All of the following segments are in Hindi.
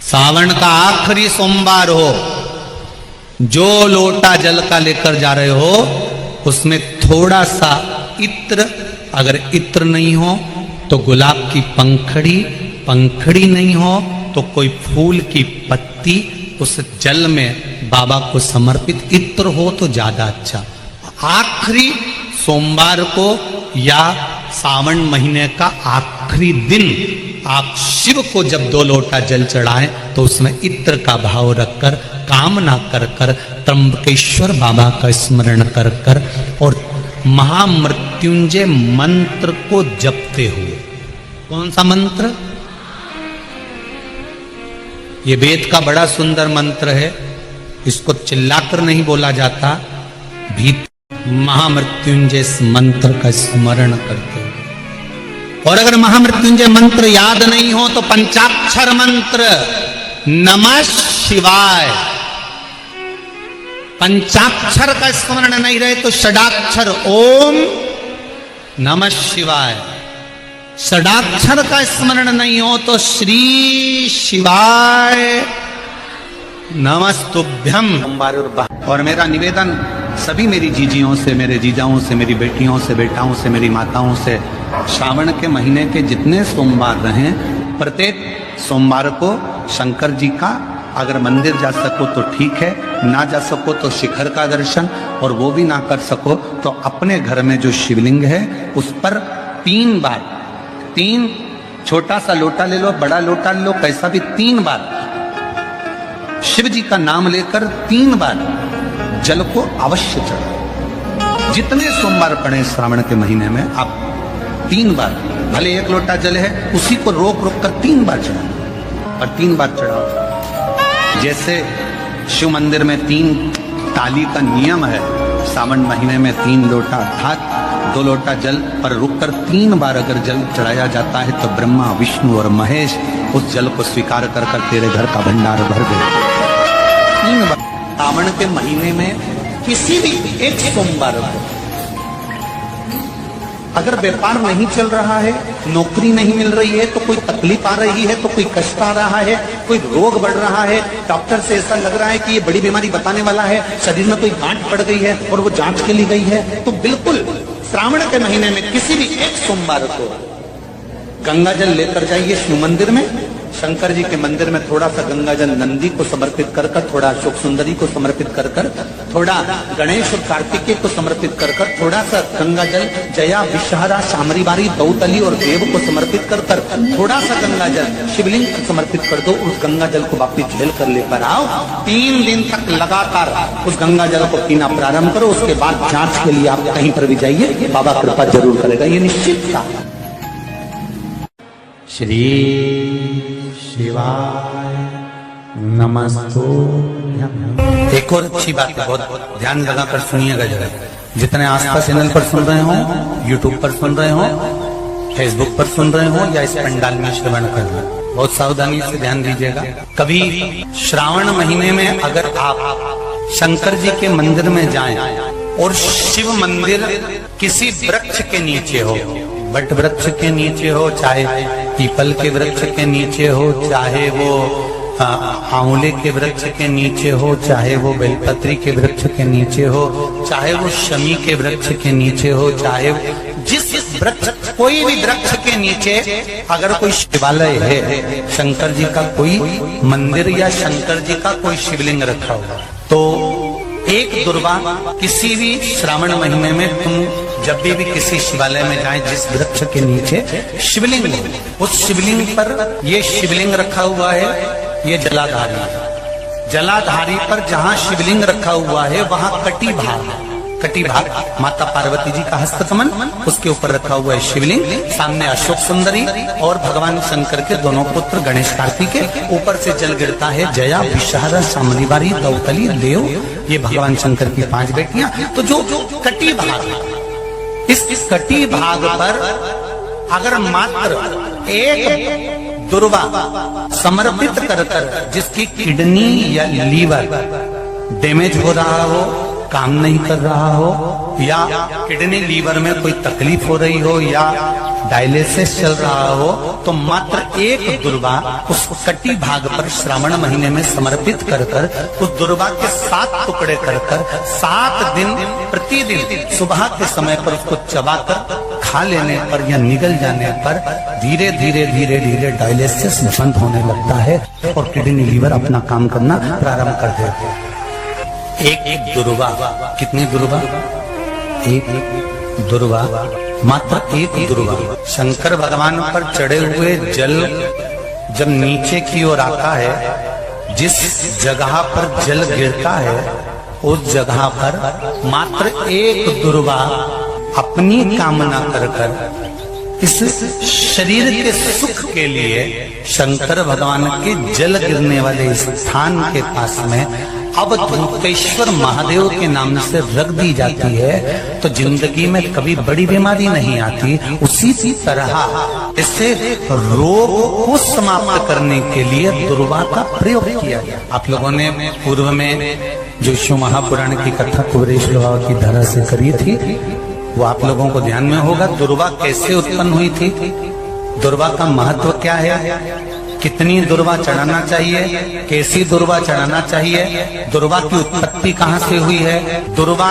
सावन का आखिरी सोमवार हो, जो लोटा जल का लेकर जा रहे हो उसमें थोड़ा सा इत्र, अगर इत्र नहीं हो तो गुलाब की पंखड़ी, पंखड़ी नहीं हो तो कोई फूल की पत्ती उस जल में बाबा को समर्पित, इत्र हो तो ज्यादा अच्छा। आखिरी सोमवार को या सावन महीने का आखिरी दिन आप शिव को जब 2 लोटा जल चढ़ाएं तो उसमें इत्र का भाव रखकर, कामना कर कर, त्र्यंबकेश्वर बाबा का स्मरण कर कर और महामृत्युंजय मंत्र को जपते हुए। कौन सा मंत्र? ये वेद का बड़ा सुंदर मंत्र है, इसको चिल्लाकर नहीं बोला जाता, भीतर महामृत्युंजय मंत्र का स्मरण करते हुए। और अगर महामृत्युंजय मंत्र याद नहीं हो तो पंचाक्षर मंत्र नमः शिवाय, पंचाक्षर का स्मरण नहीं रहे तो षडाक्षर ओम नमः शिवाय, षडाक्षर का स्मरण नहीं हो तो श्री शिवाय नमस्तुभ्यं। और मेरा निवेदन सभी मेरी जीजियों से, मेरे जीजाओं से, मेरी बेटियों से, बेटाओं से, मेरी माताओं से, श्रावण के महीने के जितने सोमवार रहें, प्रत्येक सोमवार को शंकर जी का अगर मंदिर जा सको तो ठीक है, ना जा सको तो शिखर का दर्शन, और वो भी ना कर सको तो अपने घर में जो शिवलिंग है उस पर 3 बार, 3 छोटा सा लोटा ले लो, बड़ा लोटा ले लो, कैसा भी 3 बार शिव जी का नाम लेकर 3 बार जल को अवश्य चढ़ाओ। जितने सोमवार पड़े श्रावण के महीने में आप 3 बार, भले 1 लोटा जल है उसी को रोक रोक कर 3 बार चढ़ाओ, और 3 बार चढ़ाओ। जैसे शिव मंदिर में 3 ताली का नियम है, सावन महीने में 3 लोटा अर्थात 2 लोटा जल पर रुककर 3 बार अगर जल चढ़ाया जाता है तो ब्रह्मा, विष्णु और महेश उस जल को स्वीकार कर कर तेरे घर का भंडार भर दे। 3 बार सावन के महीने में किसी भी एक सोमवार को अगर व्यापार नहीं चल रहा है, नौकरी नहीं मिल रही है, तो कोई तकलीफ आ रही है, तो कोई कष्ट आ रहा है, कोई रोग बढ़ रहा है, डॉक्टर से ऐसा लग रहा है कि ये बड़ी बीमारी बताने वाला है, शरीर में कोई गांठ पड़ गई है और वो जांच के लिए गई है, तो बिल्कुल श्रावण के महीने में किसी भी एक सोमवार को गंगा जल लेकर जाइए शिव मंदिर में, शंकर जी के मंदिर में थोड़ा सा गंगा जल नंदी को समर्पित कर कर, थोड़ा अशोक सुंदरी को समर्पित कर कर, थोड़ा गणेश और कार्तिकेय को समर्पित कर कर, थोड़ा सा गंगा जल जया, विषहरा, शामरीबारी, दौतली और देव को समर्पित कर कर, थोड़ा सा गंगा जल शिवलिंग को समर्पित कर दो। उस गंगा जल को वापिस झेल कर लेकर आओ, 3 दिन तक लगातार उस गंगा जल को पीना प्रारंभ करो। उसके बाद जांच के लिए आप कहीं पर भी जाइए, बाबा कृपा जरूर करेगा, ये निश्चित था। श्री शिवाय नमस्तुभ्यं। एक और अच्छी बात है, बहुत ध्यान लगाकर सुनिएगा जरा। जितने आस्था चैनल पर सुन रहे हो, यूट्यूब पर सुन रहे हो, फेसबुक पर सुन रहे हो या इस पंडाल में श्रवण कर रहे हो, बहुत सावधानी से ध्यान दीजिएगा। कभी श्रावण महीने में अगर आप शंकर जी के मंदिर में जाएं और शिव मंदिर किसी वृक्ष के नीचे हो, वट वृक्ष के नीचे हो, चाहे पीपल के वृक्ष के नीचे हो, चाहे वो आंवले के वृक्ष के नीचे हो, चाहे वो बेलपत्री के वृक्ष के नीचे हो, चाहे वो शमी के वृक्ष के नीचे हो, चाहे जिस वृक्ष, कोई भी वृक्ष के नीचे अगर कोई शिवालय है, शंकर जी का कोई मंदिर या शंकर जी का कोई शिवलिंग रखा हुआ, तो एक दुर्वा किसी भी श्रावण महीने में तुम जब भी किसी शिवालय में जाएं, जिस वृक्ष के नीचे शिवलिंग, उस शिवलिंग पर ये शिवलिंग रखा हुआ है, ये जलाधारी, जलाधारी पर जहाँ शिवलिंग रखा हुआ है वहाँ कटी भाग, कटी भाग माता पार्वती जी का हस्तकमल, उसके ऊपर रखा हुआ है शिवलिंग, सामने अशोक सुंदरी और भगवान शंकर के दोनों पुत्र गणेश कार्तिकेय, ऊपर से जल गिरता है जया, विषहरा, शामरीबारी, दौतली, देव, ये भगवान शंकर की 5 बेटियां। तो जो कटी भाग, इस कटी भाग पर अगर मात्र एक दुर्वा समर्पित कर कर, जिसकी किडनी या लीवर डैमेज हो रहा हो, काम नहीं कर रहा हो, या किडनी लीवर में कोई तकलीफ हो रही हो, या डायलिसिस चल रहा हो तो मात्र एक दुर्वा उस कटी भाग पर श्रावण महीने में समर्पित कर कर उस दुर्वा के 7 टुकड़े कर कर 7 दिन प्रतिदिन सुबह के समय पर उसको चबाकर खा लेने पर या निगल जाने पर धीरे धीरे धीरे धीरे डायलिसिस बंद होने लगता है और किडनी लीवर अपना काम करना प्रारंभ कर देते हैं। एक दुर्वा, कितनी दुर्वा? एक दुर्वा, मात्र एक दुर्वा। शंकर भगवान पर चढ़े हुए जल जब नीचे की ओर आता है, जिस जगह पर जल गिरता है उस जगह पर मात्र एक दुर्वा अपनी कामना कर कर इस शरीर के सुख के लिए शंकर भगवान के जल गिरने वाले स्थान के पास में अब धूपेश्वर महादेव के नाम से रख दी जाती है तो जिंदगी में कभी बड़ी बीमारी नहीं आती। उसी तरह इससे रोग को समाप्त करने के लिए दुर्वा का प्रयोग किया गया। आप लोगों ने पूर्व में जो शिव महापुराण की कथा कुबेरेश्वर बाबा की धरा से करी थी वो आप लोगों को ध्यान में होगा। दुर्वा कैसे उत्पन्न हुई थी, दुर्वा का महत्व क्या है, कितनी दुर्वा चढ़ाना चाहिए, कैसी दुर्वा चढ़ाना चाहिए, दुर्वा की उत्पत्ति कहाँ से हुई है, दुर्वा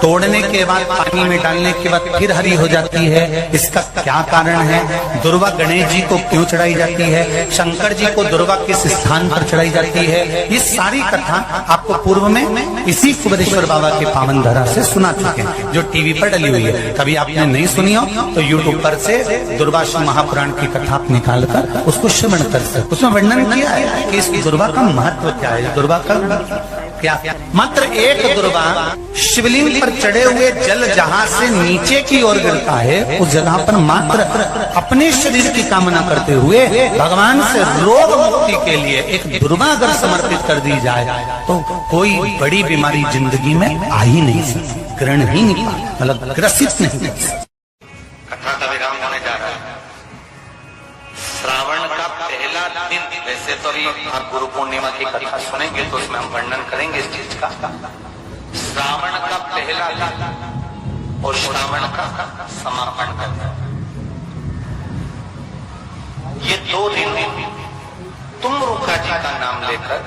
तोड़ने के बाद पानी में डालने के बाद फिर हरी हो जाती है, इसका क्या कारण है, दुर्वा गणेश जी को क्यों चढ़ाई जाती है, शंकर जी को दुर्वा किस स्थान पर चढ़ाई जाती है, ये सारी कथा आपको पूर्व में इसी कुबेरेश्वर बाबा के पावन धरा से सुना चुके हैं जो टीवी पर डली हुई है। कभी आपने नहीं सुनी हो तो यूट्यूब पर से दुर्वा शिव महापुराण की कथा आप निकाल कर उसको श्रवण कर सकते। उसमें वर्णन किया है कि इस दुर्वा का महत्व क्या है, दुर्वा का क्या। मात्र एक दुर्वा शिवलिंग पर चढ़े हुए जल जहां से नीचे की ओर गिरता है उस जगह पर मात्र अपने शरीर की कामना करते हुए भगवान से रोग मुक्ति के लिए एक दुर्वा अगर समर्पित कर दी जाए तो कोई बड़ी बीमारी जिंदगी में आ ही नहीं सकती, ग्रहण ही नहीं, मतलब ग्रसित नहीं कर सकती। कथा का विराम होने जा रहा है। श्रावण का पहला दिन, वैसे तो अभी आप गुरु पूर्णिमा की कथा सुनेंगे तो उसमें हम वर्णन करेंगे इस चीज का। श्रावण का पहला दिन और श्रावण का समापन का ये 2 दिन तुम रुका जी का नाम लेकर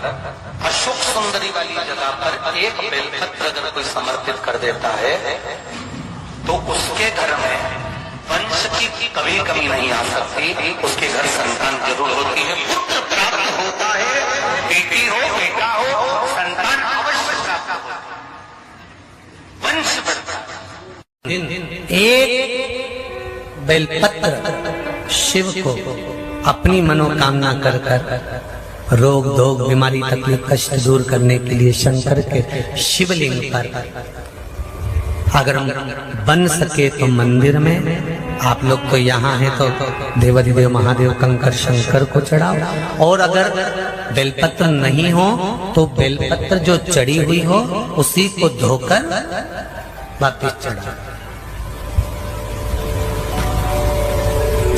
अशोक सुंदरी वाली जगह पर एक बेलपत्र अगर कोई समर्पित कर देता है तो उसके घर में वंश की कभी कमी नहीं आ सकती, उसके घर संतान जरूर होती है, पुत्र प्राप्त होता है, बेटी हो बेटा हो संतान अवश्य प्राप्त होता है, वंश बढ़ता है। एक बेलपत्र शिव को अपनी मनोकामना कर कर रोग धोग बीमारी तकलीफ कष्ट दूर करने के लिए शंकर के शिवलिंग पर अगर बन सके तो मंदिर में, आप लोग तो यहाँ हैं तो देवाधिदेव महादेव कंकर शंकर को चढ़ाओ, और अगर बेलपत्र नहीं हो तो बेलपत्र जो चढ़ी हुई हो उसी को धोकर वापिस चढ़ाओ।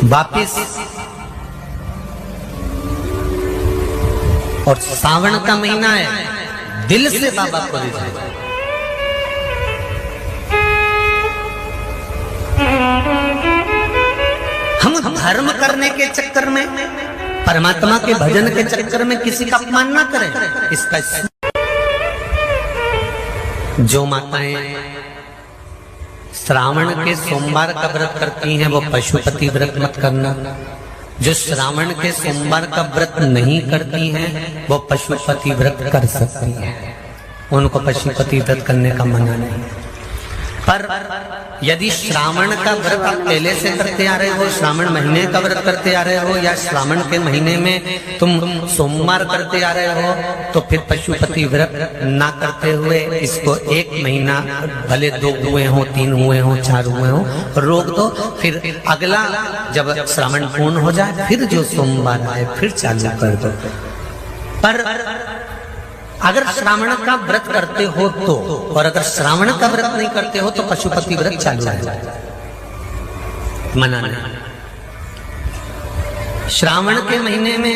वापिस और सावन का महीना है, दिल से बाबा को रिझाओ। हम धर्म करने के चक्कर में, परमात्मा के भजन के चक्कर में किसी का अपमान ना करें। इसका जो माताएं श्रावण के सोमवार का व्रत करती हैं वो पशुपति व्रत मत करना। जो श्रावण के सोमवार का व्रत नहीं करती हैं वो पशुपति व्रत कर सकती हैं, उनको पशुपति व्रत करने का मना नहीं। पर यदि श्रावण का व्रत आप पहले से करते आ रहे हो, श्रावण महीने का व्रत करते आ रहे हो, या श्रावण के महीने में तुम सोमवार करते आ रहे हो, तो फिर पशुपति व्रत ना करते हुए इसको 1 महीना, भले 2 हुए हो, 3 हुए हो, 4 हुए हो, रोक दो। फिर अगला जब श्रावण पूर्ण हो जाए फिर जो सोमवार आए फिर चालू कर दो। पर अगर श्रावण का व्रत करते हो तो, और अगर श्रावण का व्रत नहीं करते हो तो पशुपति व्रत चालू है, मना नहीं। श्रावण के महीने में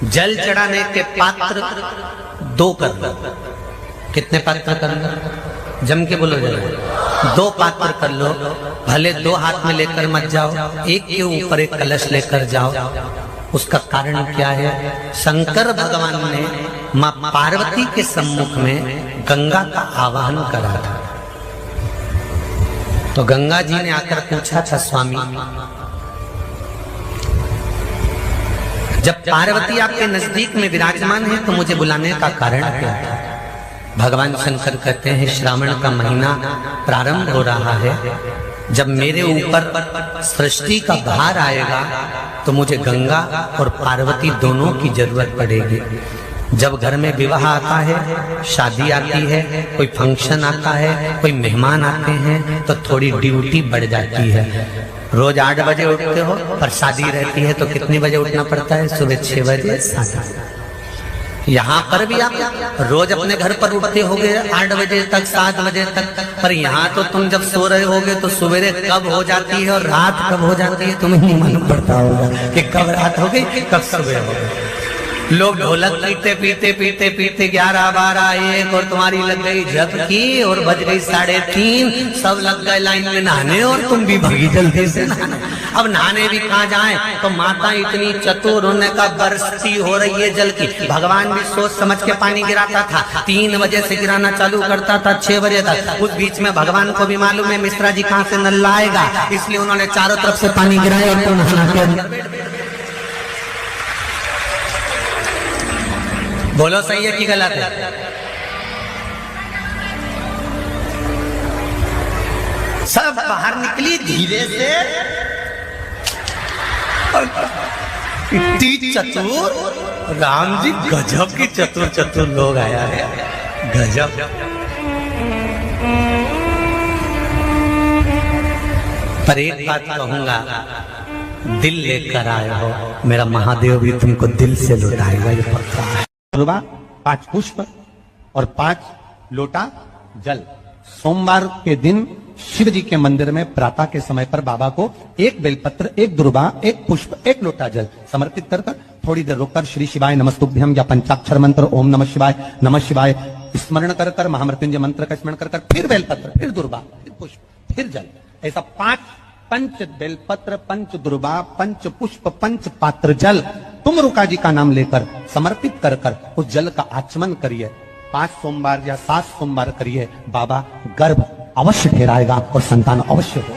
जल चढ़ाने के पात्र 2 कर लो। कितने पात्र कर लो? जम के बोलो जरा। 2 पात्र कर लो। भले 2 हाथ में लेकर मत जाओ, एक के ऊपर एक कलश लेकर जाओ। उसका कारण क्या है? शंकर भगवान ने मां पार्वती के सम्मुख में गंगा का आवाहन करा था। तो गंगा जी ने आकर पूछा था, स्वामी जब पार्वती आपके नजदीक में विराजमान है तो मुझे बुलाने का कारण क्या है? भगवान शंकर कहते हैं, श्रावण का महीना प्रारंभ हो रहा है, जब मेरे ऊपर सृष्टि का भार आएगा तो मुझे गंगा और पार्वती दोनों की जरूरत पड़ेगी। जब घर में विवाह आता है, शादी आती है, कोई फंक्शन आता है, कोई मेहमान आते हैं, तो थोड़ी ड्यूटी बढ़ जाती है। रोज 8 बजे उठते हो, पर शादी रहती है तो कितने बजे उठना पड़ता है? सुबह 6 बजे 7। यहाँ पर भी आप रोज अपने घर पर उठते होगे 8 बजे तक 7 बजे तक, पर यहाँ तो तुम जब सो रहे होगे तो सवेरे कब हो जाती है और रात कब हो जाती है तुम्हें नहीं मालूम पड़ता होगा कि कब रात हो गई कब सुबह हो गई। लोग ढोलक पीते पीते पीते पीते 11, 12, 1 और तुम्हारी लग गई जब की और बज गई 3:30, सब लग गए लाइन में नहाने और तुम भी भगी जल्दी से नहाने। अब नहाने भी कहाँ जाएं? तो माता इतनी चतुर, उन्हें का बरसती हो रही है जल की। भगवान भी सोच समझ के पानी गिराता था, 3 बजे से गिराना चालू करता था 6 बजे तक। उस बीच में भगवान को भी मालूम है मिश्रा जी कहाँ से नल आएगा, इसलिए उन्होंने चारों तरफ से पानी गिराया और तो नहाना के अंदर। बोलो सही है कि गलत है? सब बाहर निकली धीरे से, इतनी चतुर राम जी, गजब की चतुर चतुर लोग आया है, गजब। पर एक बात कहूंगा, दिल लेकर आए हो, मेरा महादेव भी तुमको दिल से लुटाएगा, ये पक्का है। 5 पुष्प और 5 लोटा जल। सोमवार के दिन शिव जी के मंदिर में प्रातः के समय पर बाबा को 1 बेलपत्र, 1 दुर्बा, 1 पुष्प, 1 लोटा जल समर्पित कर थोड़ी देर रोककर श्री शिवाय नमस्तुभ्यम या पंचाक्षर मंत्र ओम नमः शिवाय स्मरण कर महामृत्युंजय मंत्र का स्मरण कर फिर बेलपत्र, फिर दुर्बा, फिर पुष्प, फिर जल, ऐसा 5 पंच बेलपत्र, पंच दुर्बा, पंच पुष्प, पंच पात्र जल तुम रुका जी का नाम लेकर समर्पित कर उस जल का आचमन करिए। 5 सोमवार या 7 सोमवार करिए, बाबा गर्भ अवश्य ठहराएगा और संतान अवश्य हो।